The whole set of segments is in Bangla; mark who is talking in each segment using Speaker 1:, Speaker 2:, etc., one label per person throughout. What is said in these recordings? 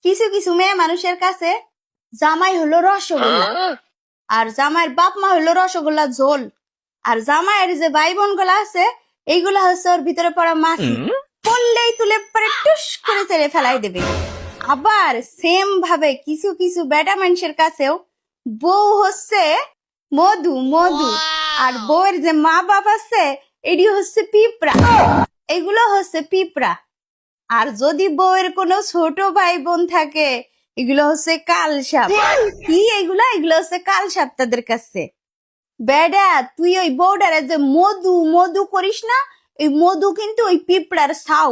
Speaker 1: কিছু কিছু মেয়ে মানুষের কাছে জামাই হলো রসগোল্লা, আর জামাইয়ের বাপ মা হলো রসগোল্লা ঝোল, আর জামাইয়ের যে ভাই বোন গুলা আছে এইগুলা হচ্ছে ওর ভিতরে পড়া মাছি, পড়লেই তুলে পরে টুস করে ছেড়ে ফেলাই দেবে। আবার সেম ভাবে কিছু কিছু বেটা মানুষের কাছেও বউ হচ্ছে মধু মধু, আর বউয়ের যে মা বাপ আছে এটি হচ্ছে পিঁপড়া, এগুলো হচ্ছে পিঁপড়া। আর যদি বউয়ের কোনো ছোট ভাই বোন থাকে এগুলো হচ্ছে কালসাপ। কি এগুলো? এগুলো হচ্ছে কালসাপ তাদের কাছে। বেডা তুই ওই বউডারে যে মধু মধু করিস না, এই মধু কিন্তু ওই পিঁপড়ার ছাউ।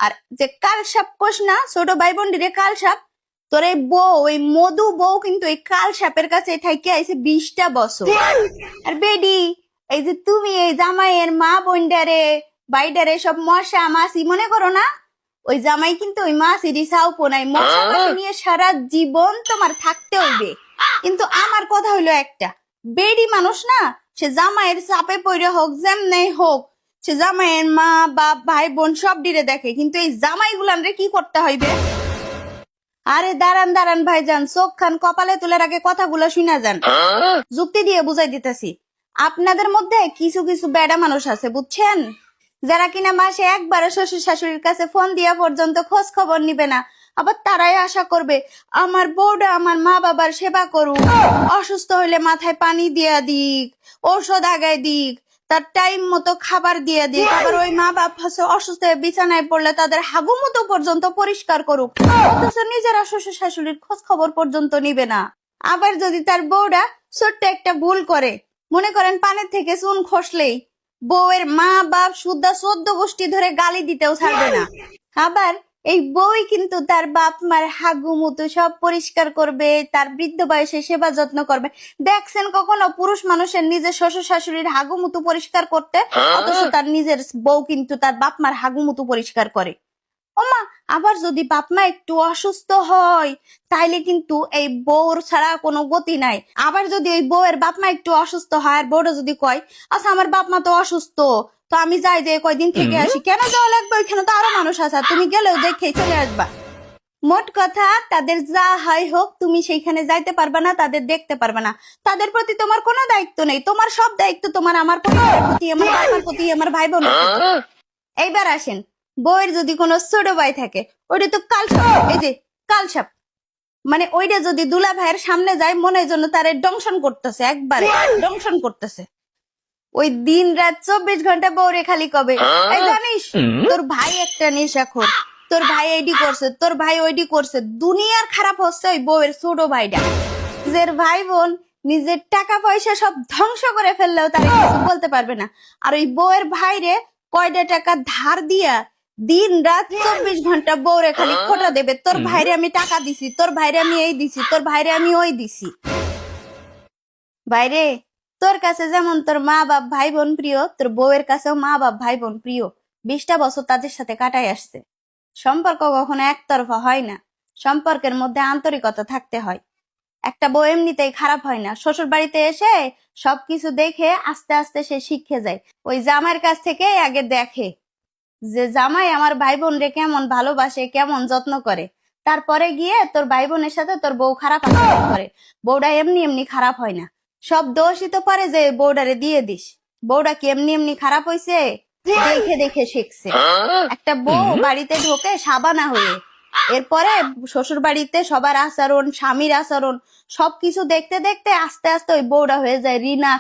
Speaker 1: আর যে কালসাপ কোস না ছোট ভাই বোন রে কালসাপ, তোর এই বউ ওই মধু বউ কিন্তু এই কালসাপের কাছে থাইকে আইছে 20টা বছর। আর বেডি এই যে তুমি এই জামাইয়ের মা বোনডারে বাইডারে সব মশা মাছি মনে করো না, ওই জামাই কিন্তু ওই মাছিরই ছাউ পোনাই, মশা মাছি নিয়ে সারা জীবন তোমার থাকতে হইবে। কিন্তু আমার কথা হইলো একটা, বেডি মানুষ না, সে জামাইয়ের চাপে পড়ে হোক যেমনেই হোক, সে জামাইয়ের মা বাপ ভাই বোন সব ডিরে দেখে, কিন্তু এই জামাই গুলানরে কি করতে হইবে? আরে দাঁড়ান দাঁড়ান ভাইজান, চোখ খান কপালে তুলে রাখে কথাগুলো শুনা যান, যুক্তি দিয়ে বুঝাই দিতেছি। আপনাদের মধ্যে কিছু কিছু বেডা মানুষ আছে বুঝছেন, যারা কিনা মাসে একবারে শ্বশুর শাশুড়ির কাছে ফোন দিয়া পর্যন্ত খোঁজ খবর নিবে না, আবার তারাই আশা করবে আমার বউটা আমার মা বাবার সেবা করুক, অসুস্থ হইলে মাথায় পানি দিয়া দিক, ঔষধ আগায় দিক, তার টাইম মতো খাবার দিয়ে দিক, আবার ওই মা বাপ হচ্ছে অসুস্থ হয়ে বিছানায় পড়লে তাদের হাগুমতো পর্যন্ত পরিষ্কার করুক, অথচ নিজেরা শ্বশুর শাশুড়ির খোঁজ খবর পর্যন্ত নিবে না। আবার যদি তার বউটা ছোট্ট একটা ভুল করে, মনে করেন পানের থেকে চুন খসলেই বউয়ের মা বাপ সুদ্ধা 14 গোষ্ঠী ধরে গালি দিতেও ছাড়বে না। আবার এই বউই কিন্তু তার বাপ মার হাগু মুতু সব পরিষ্কার করবে, তার বৃদ্ধ বয়সে সেবা যত্ন করবে। দেখছেন কখনো পুরুষ মানুষের নিজের শ্বশুর শাশুড়ির হাগু মুতু পরিষ্কার করতে? অথচ তার নিজের বউ কিন্তু তার বাপ মার হাগু মুতু পরিষ্কার করে। ওমা, আবার যদি বাপ মা একটু অসুস্থ হয় তাইলে কিন্তু এই বউর ছাড়া কোনো গতি নাই। আবার যদি এই বউয়ের বাপ মা একটু অসুস্থ হয় আর বউটা যদি কয় আচ্ছা আমার বাপ মা তো অসুস্থ, তো আমি যাই যে কয়দিন থেকে আসি, কেন যাওয়া লাগবে? ওইখানে তো আরো মানুষ আছে, তুমি গেলেও দেখে চলে আসবা। মোট কথা তাদের যা হয় হোক তুমি সেইখানে যাইতে পারবা না, তাদের দেখতে পারবা না, তাদের প্রতি তোমার কোনো দায়িত্ব নেই, তোমার সব দায়িত্ব তোমার আমার পরিবারের প্রতি, আমার বাবার প্রতি, আমার ভাই বোনের প্রতি। এইবার আসেন, বউয়ের যদি কোনো ছোট ভাই থাকে ওইটা তো কালসাপ, এই যে কালসাপ, মানে ওইটা যদি দুলা ভাইয়ের সামনে যায় মনে জন্য তারে দংশন করতেছে, একবারে দংশন করতেছে। ওই দিন রাত 24 ঘন্টা বউরে খালি কবে এই জানিস তোর ভাই একটা নেশাখোর, তোর ভাই এইডি করছে, তোর ভাই ওইডি করছে। দুনিয়ার খারাপ হচ্ছে ওই বউয়ের ছোট ভাইটা, নিজের ভাই বোন নিজের টাকা পয়সা সব ধ্বংস করে ফেললেও তারা কিছু বলতে পারবে না। আর ওই বউয়ের ভাইরে কয়টা টাকা ধার দিয়া দিন রাত 24 ঘন্টা বউরে খালি খোটা দেবে, তোর ভাইরে আমি টাকা দিছি, তোর ভাইরে আমি এই দিছি, তোর ভাইরে আমি ওই দিছি। ভাইরে, তোর কাছে যেমন তোর মা বাপ ভাই বোন প্রিয়, তোর বউয়ের কাছেও মা বাপ ভাই বোন প্রিয়। 20টা বছর তাদের সাথে কাটাই আসছে। সম্পর্ক কখনো একতরফা হয় না, সম্পর্কের মধ্যে আন্তরিকতা থাকতে হয়। একটা বউ এমনিতেই খারাপ হয় না, শ্বশুর বাড়িতে এসে সবকিছু দেখে আস্তে আস্তে সে শিখে যায়। ওই জামাইয়ের কাছ থেকে আগে দেখে যে জামাই আমার ভাই বোন রে কেমন ভালোবাসে, কেমন যত্ন করে, তারপরে গিয়ে তোর ভাই বোনের সাথে তোর বউ খারাপ আচরণ করে। বউটা এমনি এমনি খারাপ হয় না, সব দোষই তো পারে যে বউডারে দিয়ে দিস। বউটা কি এমনি এমনি খারাপ হয়েছে? দেখে দেখে শিখছে। একটা বউ বাড়িতে ঢোকে সাবানা হয়ে, এরপরে শ্বশুর বাড়িতে সবার আচরণ, স্বামীর আচরণ সবকিছু দেখতে দেখতে আস্তে আস্তে ওই বউটা হয়ে যায় রিনা।